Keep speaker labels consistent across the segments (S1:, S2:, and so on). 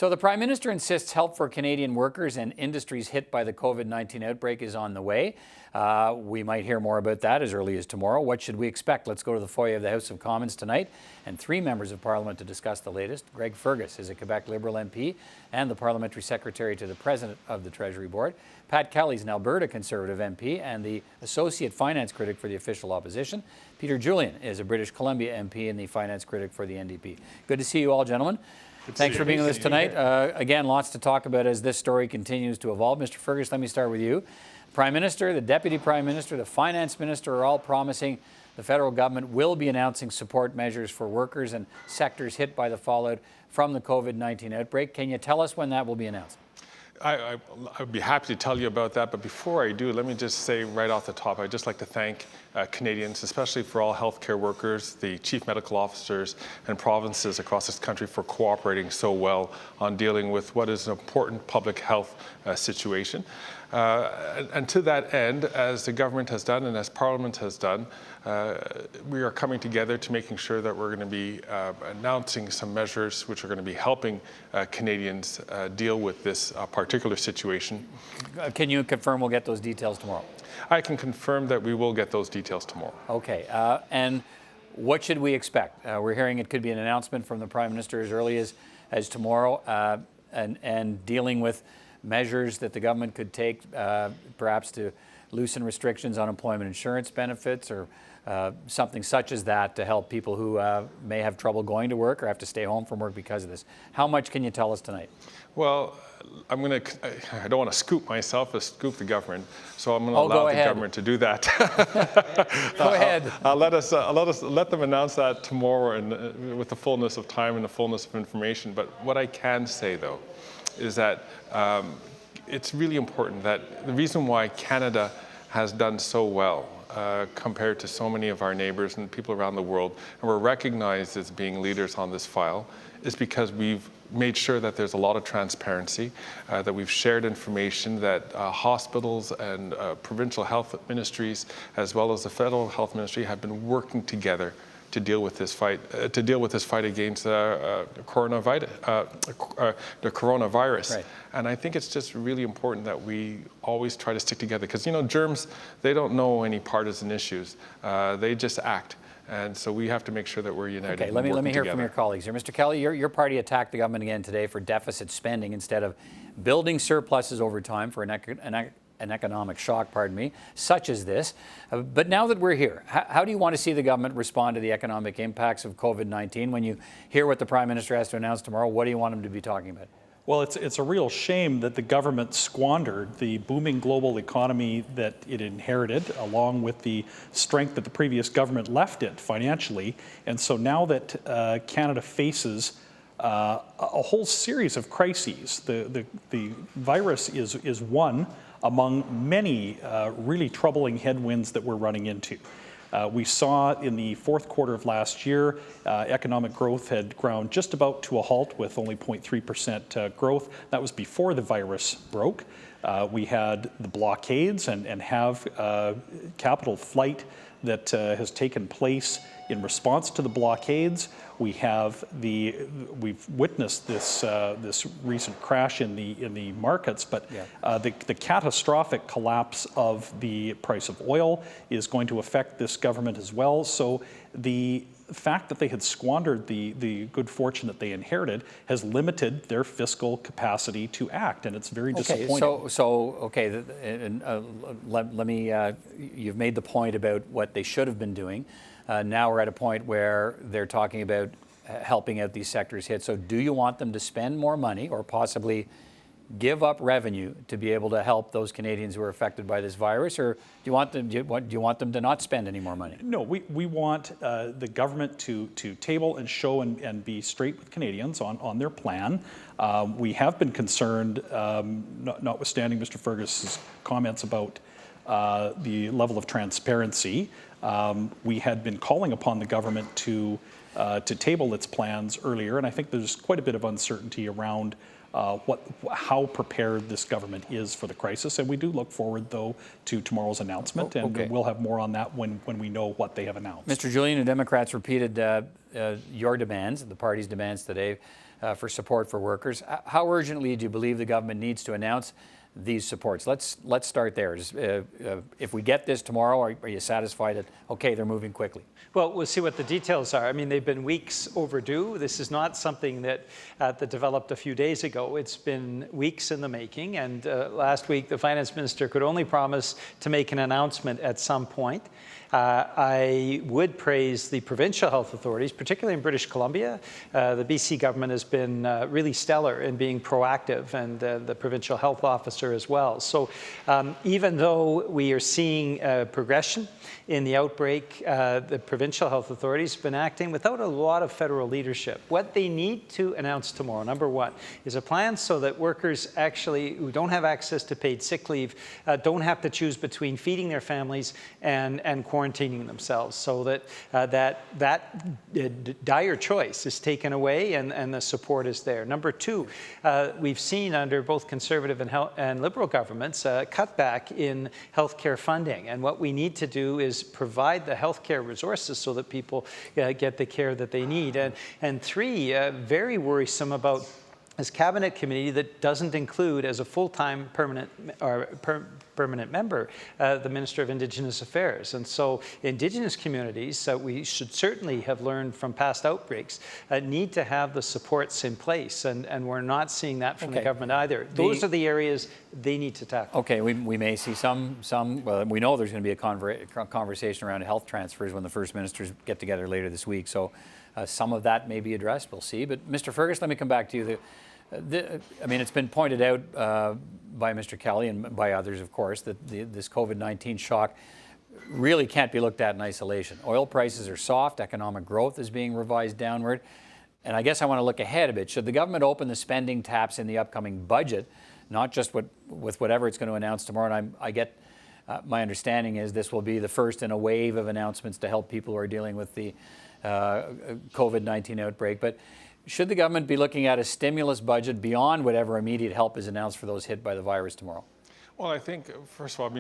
S1: So the Prime Minister insists help for Canadian workers and industries hit by the COVID-19 outbreak is on the way. We might hear more about that as early as tomorrow. What should we expect? Let's go to the foyer of the House of Commons tonight and three members of Parliament to discuss the latest. Greg Fergus is a Quebec Liberal MP and the Parliamentary Secretary to the President of the Treasury Board. Pat Kelly's an Alberta Conservative MP and the Associate Finance Critic for the Official Opposition. Peter Julian is a British Columbia MP and the Finance Critic for the NDP. Good to see you all, gentlemen. Thanks for being with us tonight. Again, lots to talk about as this story continues to evolve. Mr. Fergus, let me start with you. Prime Minister, the Deputy Prime Minister, the Finance Minister are all promising the federal government will be announcing support measures for workers and sectors hit by the fallout from the COVID-19 outbreak. Can you tell us when that will be announced?
S2: I'd be happy to tell you about that, but before I do, let me just say right off the top, I'd just like to thank Canadians, especially for all healthcare workers, the chief medical officers and provinces across this country for cooperating so well on dealing with what is an important public health situation. And to that end, as the government has done and as Parliament has done, we are coming together to making sure that we're going to be announcing some measures which are going to be helping Canadians deal with this particular situation.
S1: Can you confirm we'll get those details tomorrow?
S2: I can confirm that we will get those details tomorrow.
S1: Okay. And what should we expect? We're hearing it could be an announcement from the Prime Minister as early as tomorrow and dealing with measures that the government could take perhaps to loosen restrictions on employment insurance benefits or something such as that to help people who may have trouble going to work or have to stay home from work because of this. How much can you tell us tonight?
S2: Well, I don't want to scoop myself, but scoop the government. So I'm going to allow the government to do that.
S1: Go ahead.
S2: Let them announce that tomorrow and with the fullness of time and the fullness of information. But what I can say, though, is that it's really important that the reason why Canada has done so well compared to so many of our neighbors and people around the world, and we're recognized as being leaders on this file, is because we've made sure that there's a lot of transparency, that we've shared information, that hospitals and provincial health ministries, as well as the federal health ministry, have been working together to deal with this fight against the coronavirus.
S1: Right.
S2: And I think it's just really important that we always try to stick together because, you know, germs, they don't know any partisan issues. They just act. And so we have to make sure that we're united.
S1: Okay, let me hear from your colleagues here. Mr. Kelly, your party attacked the government again today for deficit spending instead of building surpluses over time for an economic shock, such as this. But now that we're here, how do you want to see the government respond to the economic impacts of COVID-19? When you hear what the Prime Minister has to announce tomorrow, what do you want him to be talking about?
S3: Well, it's a real shame that the government squandered the booming global economy that it inherited, along with the strength that the previous government left it financially. And so now that Canada faces a whole series of crises, the virus is one among many really troubling headwinds that we're running into. We saw in the fourth quarter of last year, economic growth had ground just about to a halt with only 0.3% growth. That was before the virus broke. We had the blockades and have capital flight that has taken place in response to the blockades. We've witnessed this recent crash in the markets, but the catastrophic collapse of the price of oil is going to affect this government as well. So the fact that they had squandered the good fortune that they inherited has limited their fiscal capacity to act, and it's very disappointing.
S1: Let me. You've made the point about what they should have been doing. Now we're at a point where they're talking about helping out these sectors hit. So do you want them to spend more money or possibly give up revenue to be able to help those Canadians who are affected by this virus, or do you want them to not spend any more money?
S3: No, we want the government to table and show and be straight with Canadians on their plan. We have been concerned, notwithstanding Mr. Fergus's comments about the level of transparency. We had been calling upon the government to table its plans earlier, and I think there's quite a bit of uncertainty around how prepared this government is for the crisis. And we do look forward, though, to tomorrow's announcement, and we'll have more on that when we know what they have announced.
S1: Mr. Julian, the Democrats repeated your demands, the party's demands today, for support for workers. How urgently do you believe the government needs to announce these supports? Let's start there. If we get this tomorrow, are you satisfied that, okay, they're moving quickly?
S4: Well, we'll see what the details are. I mean, they've been weeks overdue. This is not something that developed a few days ago. It's been weeks in the making, and last week the finance minister could only promise to make an announcement at some point. I would praise the provincial health authorities, particularly in British Columbia. The BC government has been really stellar in being proactive, and the provincial health officer as well. So even though we are seeing progression in the outbreak, the provincial health authorities have been acting without a lot of federal leadership. What they need to announce tomorrow, number one, is a plan so that workers actually who don't have access to paid sick leave don't have to choose between feeding their families and quarantining themselves, so that that dire choice is taken away and the support is there. Number two, we've seen under both Conservative and Liberal governments a cutback in healthcare funding, and what we need to do is provide the healthcare resources so that people get the care that they need. And three, very worrisome about this cabinet committee that doesn't include as a full-time permanent member the Minister of Indigenous Affairs. And so Indigenous communities, we should certainly have learned from past outbreaks, need to have the supports in place, and we're not seeing that from the government either. Those are the areas they need to tackle.
S1: Okay, we may see some well, we know there's going to be a conversation around health transfers when the First Ministers get together later this week, so some of that may be addressed, we'll see. But Mr. Fergus, let me come back to you. I mean, it's been pointed out by Mr. Kelly and by others, of course, that this COVID-19 shock really can't be looked at in isolation. Oil prices are soft, economic growth is being revised downward, and I guess I want to look ahead a bit. Should the government open the spending taps in the upcoming budget, not just with whatever it's going to announce tomorrow? And I get my understanding is this will be the first in a wave of announcements to help people who are dealing with the COVID-19 outbreak, but should the government be looking at a stimulus budget beyond whatever immediate help is announced for those hit by the virus tomorrow?
S2: Well, I think, first of all,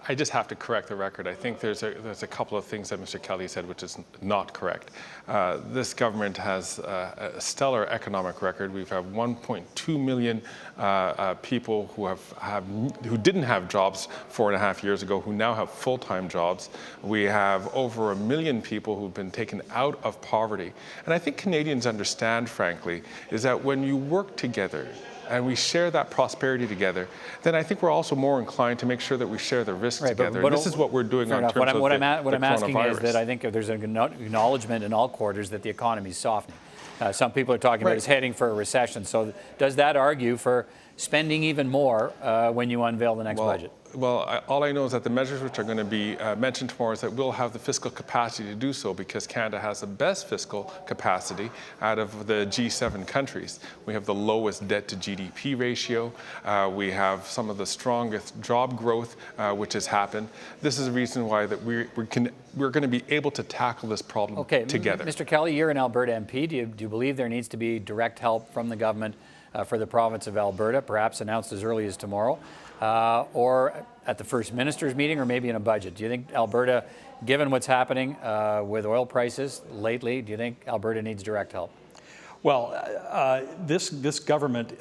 S2: I just have to correct the record. I think there's a couple of things that Mr. Kelly said which is not correct. This government has a stellar economic record. We've had 1.2 million people who didn't have jobs 4.5 years ago who now have full-time jobs. We have over 1 million people who've been taken out of poverty. And I think Canadians understand, frankly, is that when you work together, and we share that prosperity together, then I think we're also more inclined to make sure that we share the risks together. But this is what we're doing on terms of
S1: what I'm asking is that I think there's an acknowledgement in all quarters that the economy is softening. Some people are talking about it's heading for a recession. So does that argue for spending even more when you unveil the next budget?
S2: Well, all I know is that the measures which are going to be mentioned tomorrow is that we'll have the fiscal capacity to do so because Canada has the best fiscal capacity out of the G7 countries. We have the lowest debt to GDP ratio. We have some of the strongest job growth which has happened. This is the reason why that we're going to be able to tackle this problem together.
S1: Mr. Kelly, you're an Alberta MP. Do you believe there needs to be direct help from the government for the province of Alberta, perhaps announced as early as tomorrow? Or at the First Minister's meeting, or maybe in a budget? Do you think Alberta, given what's happening with oil prices lately, do you think Alberta needs direct help?
S3: Well, this government,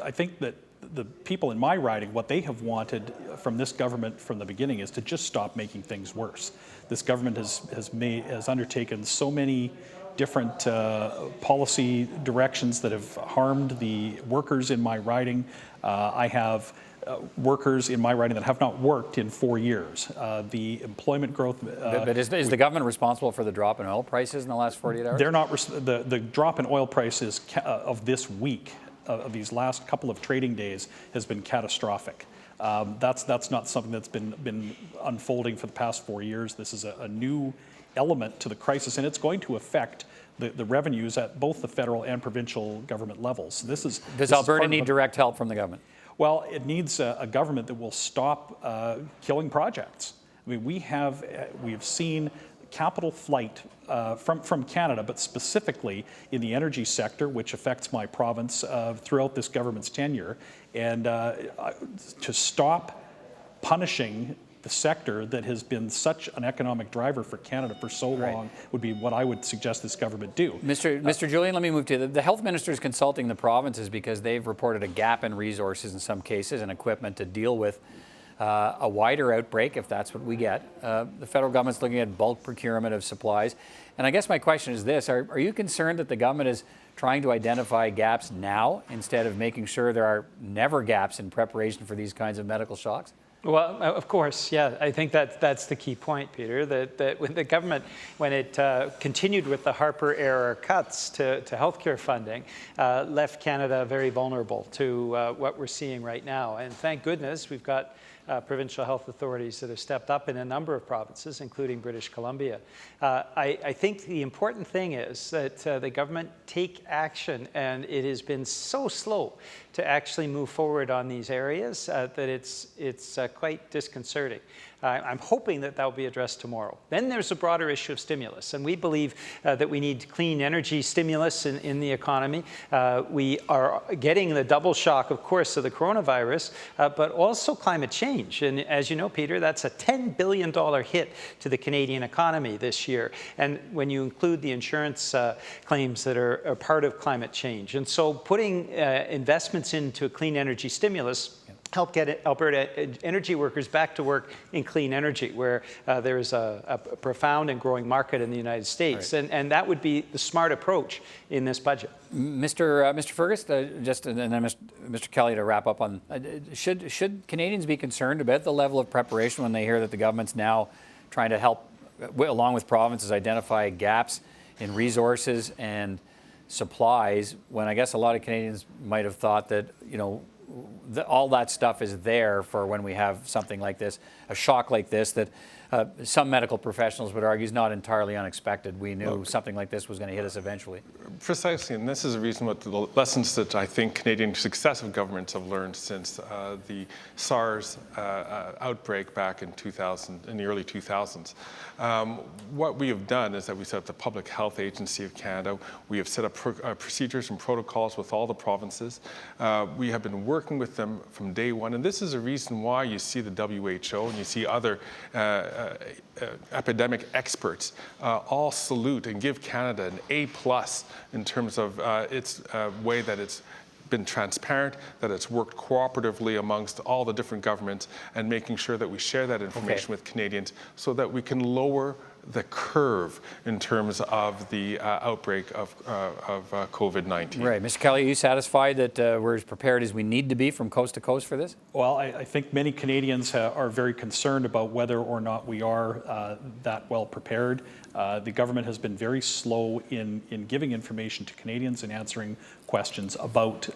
S3: I think that the people in my riding, what they have wanted from this government from the beginning is to just stop making things worse. This government has undertaken so many different policy directions that have harmed the workers in my riding. I have workers in my riding that have not worked in 4 years. The employment growth.
S1: But is the government responsible for the drop in oil prices in the last 48 hours?
S3: They're not. The drop in oil prices of this week, of these last couple of trading days, has been catastrophic. That's not something that's been unfolding for the past 4 years. This is a new element to the crisis, and it's going to affect the revenues at both the federal and provincial government levels.
S1: Does Alberta need direct help from the government?
S3: Well, it needs a government that will stop killing projects. I mean, we have seen capital flight from Canada, but specifically in the energy sector, which affects my province throughout this government's tenure, and to stop punishing the sector that has been such an economic driver for Canada for so long would be what I would suggest this government do.
S1: Mr. Julian, let me move to you. The health minister is consulting the provinces because they've reported a gap in resources in some cases and equipment to deal with a wider outbreak, if that's what we get. The federal government's looking at bulk procurement of supplies. And I guess my question is this, are you concerned that the government is trying to identify gaps now instead of making sure there are never gaps in preparation for these kinds of medical shocks?
S4: Well, of course, yeah. I think that's the key point, Peter, that when the government, when it continued with the Harper-era cuts to healthcare funding, left Canada very vulnerable to what we're seeing right now. And thank goodness we've got provincial health authorities that have stepped up in a number of provinces, including British Columbia. I think the important thing is that the government take action, and it has been so slow to actually move forward on these areas that it's quite disconcerting. I'm hoping that will be addressed tomorrow. Then there's a broader issue of stimulus, and we believe that we need clean energy stimulus in the economy. We are getting the double shock, of course, of the coronavirus, but also climate change. And as you know, Peter, that's a $10 billion hit to the Canadian economy this year. And when you include the insurance claims that are part of climate change. And so putting investments into a clean energy stimulus help get Alberta energy workers back to work in clean energy, where there is a profound and growing market in the United States. Right. And that would be the smart approach in this budget.
S1: Mr. Fergus, and then Mr. Kelly to wrap up on, should Canadians be concerned about the level of preparation when they hear that the government's now trying to help, along with provinces, identify gaps in resources and supplies, when I guess a lot of Canadians might have thought that, all that stuff is there for when we have something like this, a shock like this, that some medical professionals would argue is not entirely unexpected. We knew something like this was going to hit us eventually.
S2: Precisely, and this is a reason what the lessons that I think Canadian successive governments have learned since the SARS outbreak back in the early 2000s. What we have done is that we set up the Public Health Agency of Canada. We have set up procedures and protocols with all the provinces. We have been working with them from day one, and this is a reason why you see the WHO and you see other epidemic experts all salute and give Canada an A+ in terms of its way that it's been transparent, that it's worked cooperatively amongst all the different governments, and making sure that we share that information with Canadians so that we can lower the curve in terms of the outbreak of COVID-19.
S1: Right. Mr. Kelly, are you satisfied that we're as prepared as we need to be from coast to coast for this?
S3: Well, I think many Canadians are very concerned about whether or not we are that well prepared. The government has been very slow in giving information to Canadians and answering questions about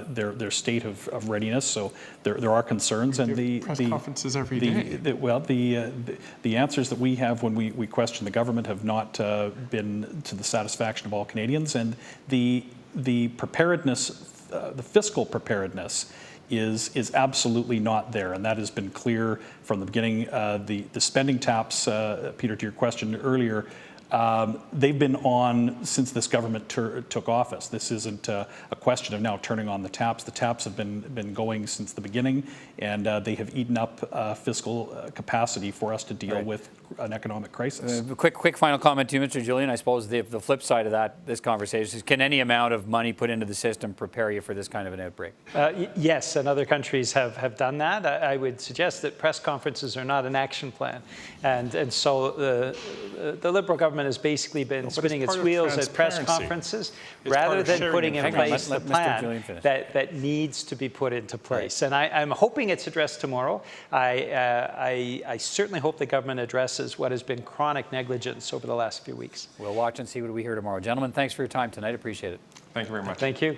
S3: their state of readiness. So there are concerns, and the
S2: press conferences every day.
S3: The answers that we have when we question the government have not been to the satisfaction of all Canadians, and the preparedness, the fiscal preparedness, is absolutely not there, and that has been clear from the beginning. The spending taps, Peter, to your question earlier, they've been on since this government took office. This isn't a question of now turning on the taps. The taps have been going since the beginning, and they have eaten up fiscal capacity for us to deal with an economic crisis.
S1: Quick final comment to you, Mr. Julian. I suppose the flip side of this conversation is, can any amount of money put into the system prepare you for this kind of an outbreak?
S4: Yes, and other countries have done that. I would suggest that press conferences are not an action plan, and so the Liberal government has basically been spinning its wheels at press conferences rather than putting in place the plan that needs to be put into place. And I'm hoping it's addressed tomorrow. I certainly hope the government addresses what has been chronic negligence over the last few weeks.
S1: We'll watch and see what we hear tomorrow. Gentlemen, thanks for your time tonight. Appreciate it.
S2: Thank you very much.
S4: Thank you.